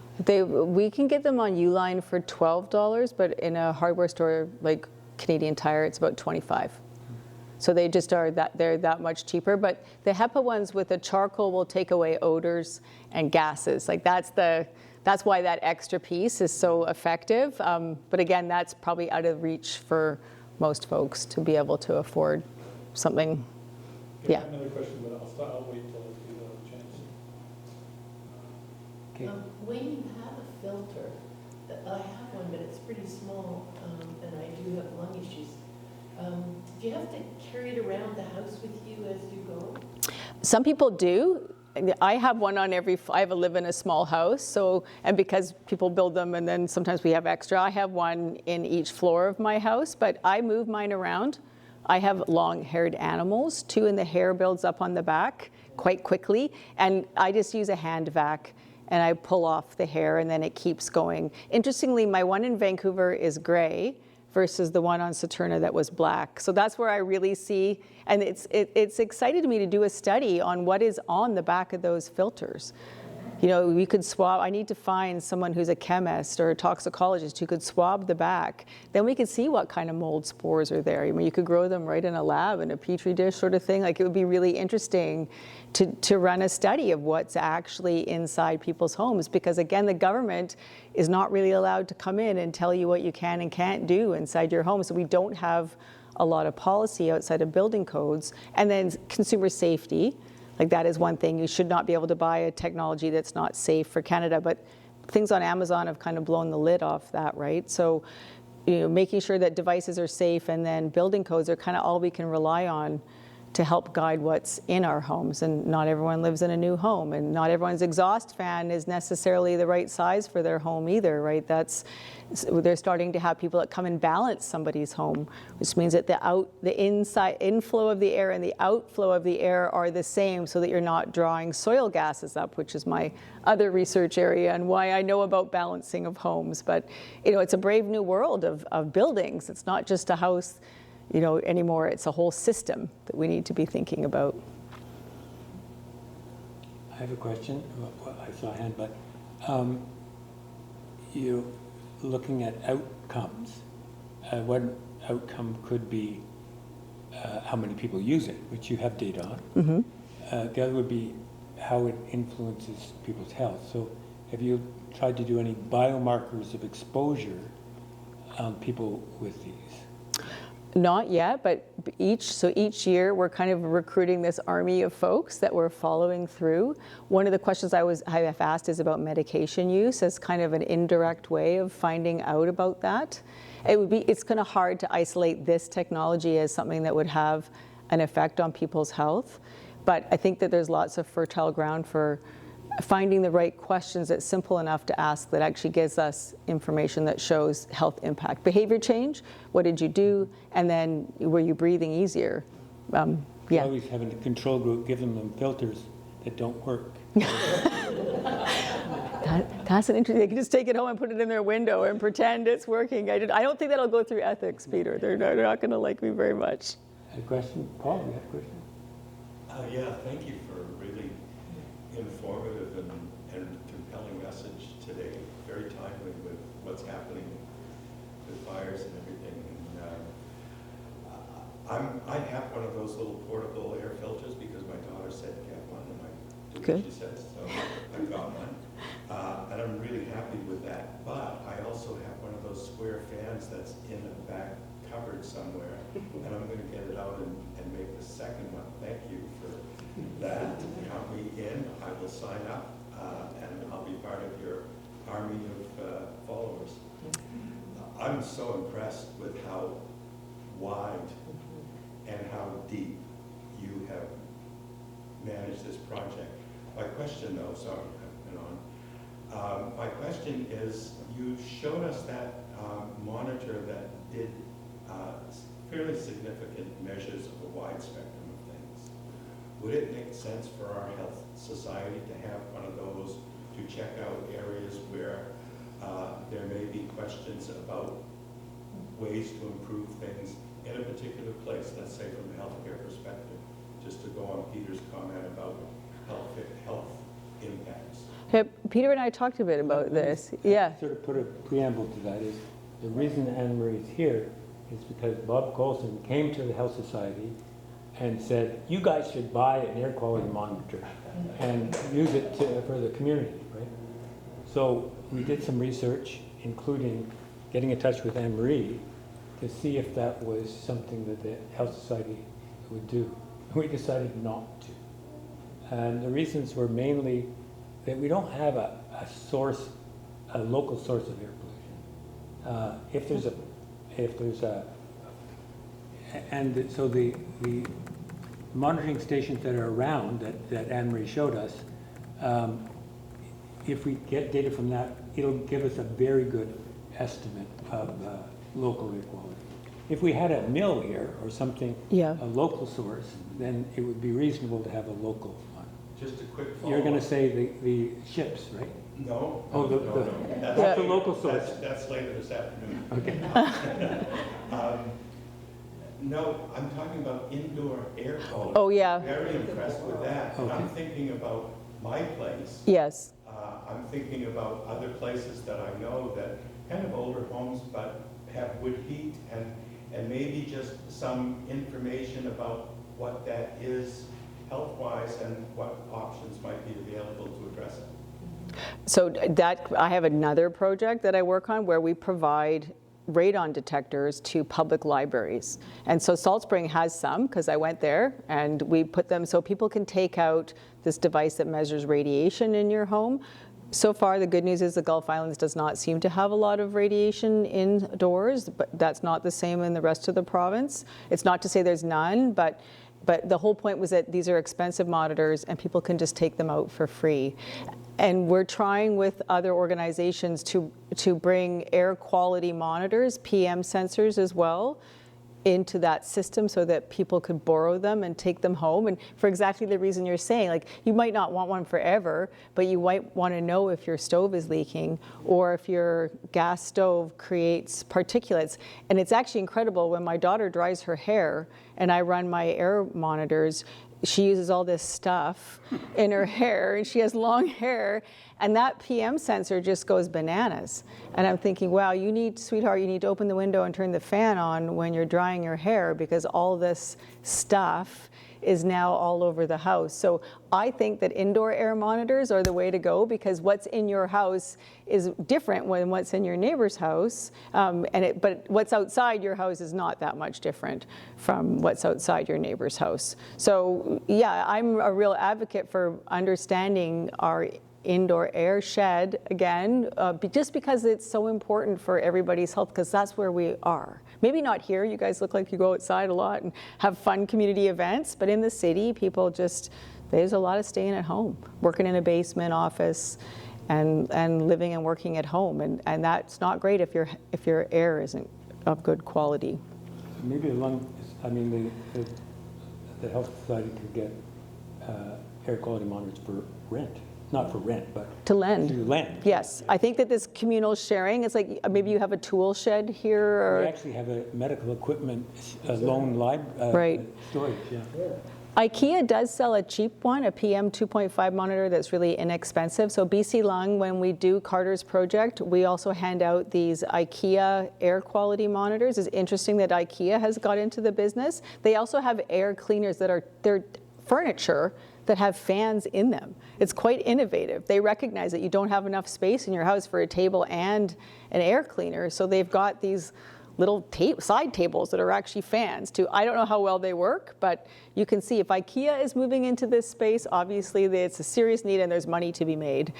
We can get them on Uline for $12, but in a hardware store like Canadian Tire, it's about $25. So they just they're that much cheaper. But the HEPA ones with the charcoal will take away odors and gases. Like that's why that extra piece is so effective. But again, that's probably out of reach for most folks to be able to afford something. Okay, Yeah. I have another question, but I'll wait till you have a chance. Okay. When you have a filter, I have one, but it's pretty small, and I do have lung issues. Do you have to carry it around the house with you as you go? Some people do. I have one on I live in a small house, so, and because people build them and then sometimes we have extra, I have one in each floor of my house, but I move mine around. I have long-haired animals too, and the hair builds up on the back quite quickly, and I just use a hand vac and I pull off the hair and then it keeps going. Interestingly, my one in Vancouver is gray versus the one on Saturna that was black. So that's where I really see, and it's excited me to do a study on what is on the back of those filters. You know, we could swab, I need to find someone who's a chemist or a toxicologist who could swab the back. Then we could see what kind of mold spores are there. I mean, you could grow them right in a lab, in a petri dish sort of thing. Like, it would be really interesting to run a study of what's actually inside people's homes, because again, the government is not really allowed to come in and tell you what you can and can't do inside your home. So we don't have a lot of policy outside of building codes. And then consumer safety. Like, that is one thing. You should not be able to buy a technology that's not safe for Canada, but things on Amazon have kind of blown the lid off that, right? So, you know, making sure that devices are safe, and then building codes are kind of all we can rely on to help guide what's in our homes. And not everyone lives in a new home, and not everyone's exhaust fan is necessarily the right size for their home either, right? They're starting to have people that come and balance somebody's home, which means that the inflow of the air and the outflow of the air are the same, so that you're not drawing soil gases up, which is my other research area and why I know about balancing of homes. But, you know, it's a brave new world of buildings. It's not just a house anymore. It's a whole system that we need to be thinking about. I have a question. Well, I saw a hand, but you're looking at outcomes. One outcome could be how many people use it, which you have data on. Mm-hmm. The other would be how it influences people's health. So have you tried to do any biomarkers of exposure on people with these? Not yet, but each year we're kind of recruiting this army of folks that we're following through. One of the questions I have asked is about medication use as kind of an indirect way of finding out about that. It's kind of hard to isolate this technology as something that would have an effect on people's health, but I think that there's lots of fertile ground for finding the right questions that's simple enough to ask that actually gives us information that shows health impact. Behavior change, what did you do? And then were you breathing easier? Yeah. Always having a control group, giving them filters that don't work. That's an interesting, they can just take it home and put it in their window and pretend it's working. I don't think that'll go through ethics, Peter. They're not going to like me very much. A question? Paul, you have a question? Yeah, thank you for a really informative and compelling message today. Very timely with what's happening with fires and everything. And I have one of those little portable air filters because my daughter said get one, and I did what she said, so I got one. And I'm really happy with that. But I also have one of those square fans that's in the back cupboard somewhere, and I'm going to get it out and make the second one. Thank you for that. Count me in. I will sign up, and I'll be part of your army of followers. I'm so impressed with how wide and how deep you have managed this project. My question, though, sorry, I've been on. My question is, you showed us that monitor that did fairly significant measures of a wide spectrum of things. Would it make sense for our health society to have one of those to check out areas where there may be questions about ways to improve things in a particular place, let's say from a healthcare perspective, just to go on Peter's comment about health impacts? Yeah, Peter and I talked a bit about this. Yeah. Sort of put a preamble to that is the reason Anne Marie's here is because Bob Colson came to the Health Society and said, you guys should buy an air quality monitor and use it for the community, right? So we did some research, including getting in touch with Anne Marie to see if that was something that the Health Society would do. We decided not to. And the reasons were mainly that we don't have a local source of air pollution. So the monitoring stations that are around that Anne Marie showed us, if we get data from that, it'll give us a very good estimate of local air quality. If we had a mill here or something, Yeah. a local source, then it would be reasonable to have a local one. Just a quick follow-up. You're going to say the ships, right? No. Oh, no. That's the local source. That's later this afternoon. Okay. No, I'm talking about indoor air quality. Oh, yeah. Very impressed with that. And I'm thinking about my place. Yes. I'm thinking about other places that I know that kind of older homes, but have wood heat, and maybe just some information about what that is health-wise and what options might be available to address it. So that I have another project that I work on where we provide radon detectors to public libraries. And so Salt Spring has some, because I went there, and we put them so people can take out this device that measures radiation in your home. So far, the good news is the Gulf Islands does not seem to have a lot of radiation indoors, but that's not the same in the rest of the province. It's not to say there's none, but the whole point was that these are expensive monitors and people can just take them out for free. And we're trying with other organizations to bring air quality monitors, PM sensors as well, into that system so that people could borrow them and take them home. And for exactly the reason you're saying, like, you might not want one forever, but you might want to know if your stove is leaking or if your gas stove creates particulates. And it's actually incredible when my daughter dries her hair and I run my air monitors, she uses all this stuff in her hair, and she has long hair, and that PM sensor just goes bananas. And I'm thinking, wow, you need, sweetheart, you need to open the window and turn the fan on when you're drying your hair, because all this stuff is now all over the house. So I think that indoor air monitors are the way to go, because what's in your house is different than what's in your neighbor's house. But what's outside your house is not that much different from what's outside your neighbor's house. So yeah, I'm a real advocate for understanding our indoor air shed again, just because it's so important for everybody's health, because that's where we are. Maybe not here, you guys look like you go outside a lot and have fun community events, but in the city, people just, there's a lot of staying at home, working in a basement office and living and working at home, and that's not great if your air isn't of good quality. Maybe the Health Society could get air quality monitors for rent. Not for rent, but to lend. To lend. Yes, I think that this communal sharing, it's like maybe you have a tool shed here. Or we actually have a medical equipment loan right. storage. Yeah. IKEA does sell a cheap one, a PM 2.5 monitor that's really inexpensive. So BC Lung, when we do Carter's project, we also hand out these IKEA air quality monitors. It's interesting that IKEA has got into the business. They also have air cleaners that are, they're furniture that have fans in them. It's quite innovative. They recognize that you don't have enough space in your house for a table and an air cleaner, so they've got these little side tables that are actually fans too. I don't know how well they work, but you can see if IKEA is moving into this space, obviously it's a serious need and there's money to be made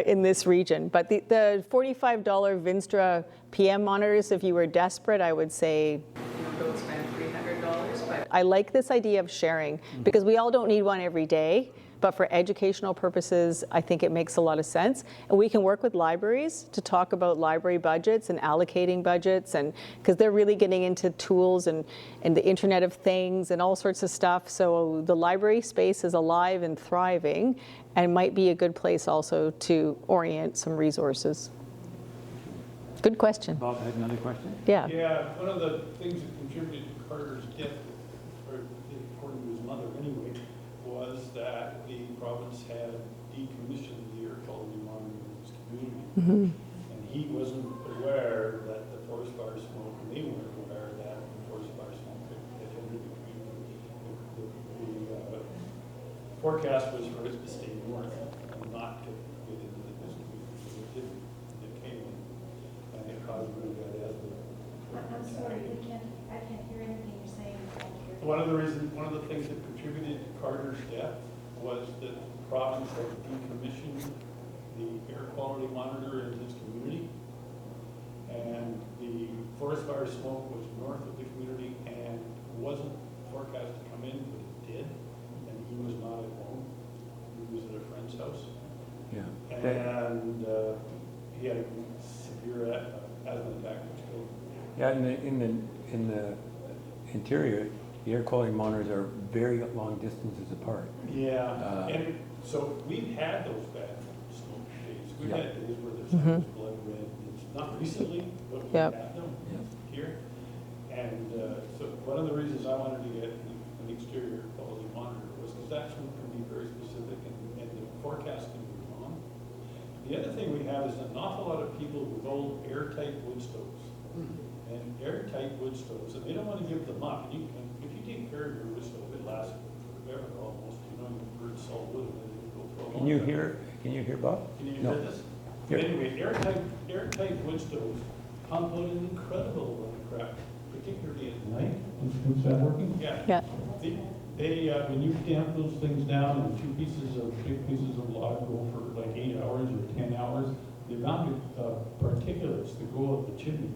in this region. But the $45 Vinstra PM monitors, if you were desperate, I would say, don't spend $300. But I like this idea of sharing, because we all don't need one every day. But for educational purposes, I think it makes a lot of sense. And we can work with libraries to talk about library budgets and allocating budgets, and because they're really getting into tools and the Internet of Things and all sorts of stuff. So the library space is alive and thriving, and might be a good place also to orient some resources. Good question. Bob had another question? Yeah. Yeah, one of the things that contributed to Carter's death, or according to his mother anyway, was that the province had decommissioned the air quality monitor in his community. Mm-hmm. And he wasn't aware that the forest fire smoke, and they weren't aware that the forest fire smoke had entered the community. The forecast was for it to stay north and not to get into this community, but it didn't. It came in, and it caused really bad asthma. I'm sorry, I can't hear anything you're saying. One of the things that contributed to Carter's death was that the province had decommissioned the air quality monitor in his community. And the forest fire smoke was north of the community and wasn't forecast to come in, but it did. And he was not at home. He was at a friend's house. Yeah. And he had a severe asthma attack, which killed him. Yeah, in the interior, the air quality monitors are very long distances apart. Yeah, and so we've had those bad smoke days. We've had days where the sun was blood red. It's not recently, but we've had them here. And so one of the reasons I wanted to get an exterior quality monitor was because that smoke can be very specific and the forecast can be wrong. The other thing we have is an awful lot of people with old airtight wood stoves. And airtight wood stoves, and they don't want to give them up. And if you take care of your wood stove, it lasts forever almost. You know, you burn solid wood and then you go for a long time. Can you hear Bob? Can you No. hear this? Here. But anyway, airtight wood stoves pump out an incredible amount of crap, particularly at night. Is that working? Yeah. Yeah. They when you damp those things down and big pieces of log go for like 8 hours or 10 hours, the amount of particulates that go up the chimney.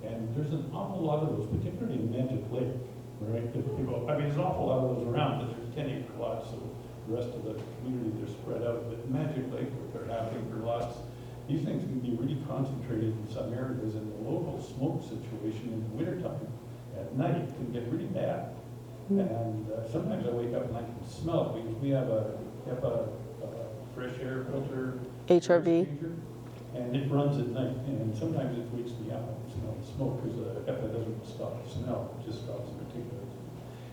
And there's an awful lot of those, particularly in Magic Lake, right? There's an awful lot of those around, but there's 10-acre lots, so the rest of the community, they're spread out. But Magic Lake, with their half-acre lots, these things can be really concentrated in some areas, and the local smoke situation in the wintertime at night can get really bad. And sometimes I wake up and I can smell it. We have a fresh air filter. HRV. exchanger, and it runs at night, and sometimes it wakes me up. I smell the smoke, because the HEPA doesn't stop the smell, it just stops the particulates.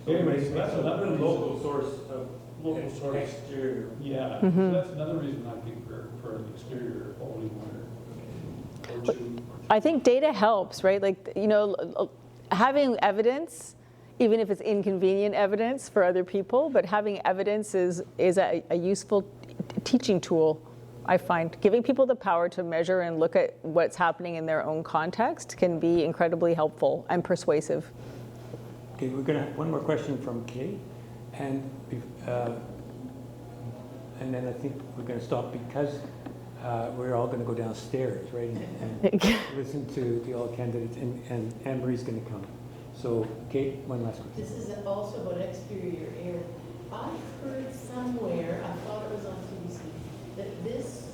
Anyway, so that's another reason. local source of Local source. exterior. Yeah, so that's another reason I think for an exterior quality monitor. Or two. I think data helps, right? Like, you know, having evidence, even if it's inconvenient evidence for other people, but having evidence is a useful teaching tool, I find. Giving people the power to measure and look at what's happening in their own context can be incredibly helpful and persuasive. Okay, we're going to have one more question from Kay, and then I think we're going to stop because we're all going to go downstairs, right, and listen to the all candidates, and Anne Marie's going to come. So, Kate, one last question. This is also about exterior air. I heard somewhere, I thought it was on TBC, that this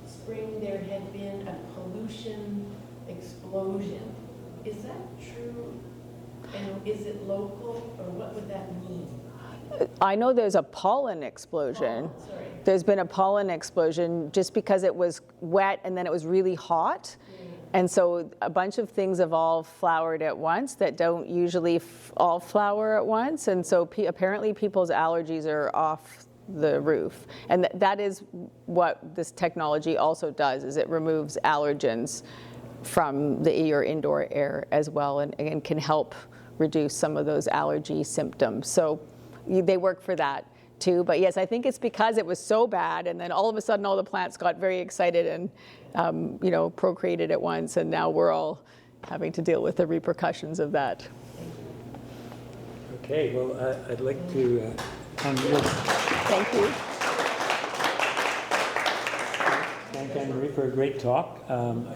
spring there had been a pollution explosion. Is that true? And is it local, or what would that mean? I know there's a pollen explosion. Oh, sorry. There's been a pollen explosion just because it was wet and then it was really hot. And so a bunch of things have all flowered at once that don't usually all flower at once. And so apparently people's allergies are off the roof. And that is what this technology also does, is it removes allergens from your indoor air as well, and can help reduce some of those allergy symptoms. So they work for that too. But yes, I think it's because it was so bad, and then all of a sudden all the plants got very excited and you know, procreated at once, and now we're all having to deal with the repercussions of that. Okay, well, I'd like to Thank you. thank Anne Marie for a great talk.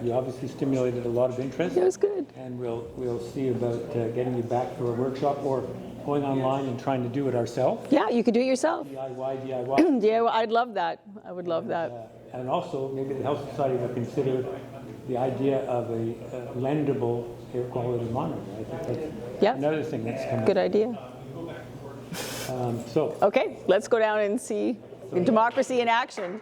You obviously stimulated a lot of interest. It was good. And we'll see about getting you back for a workshop, or going online and trying to do it ourselves. Yeah, you could do it yourself. DIY. Yeah, well, I'd love that. I would love that. And also, maybe the Health Society will consider the idea of a lendable air quality monitor. I think that's Yeah. another thing that's coming. Good idea. So, Okay, let's go down and see democracy in action.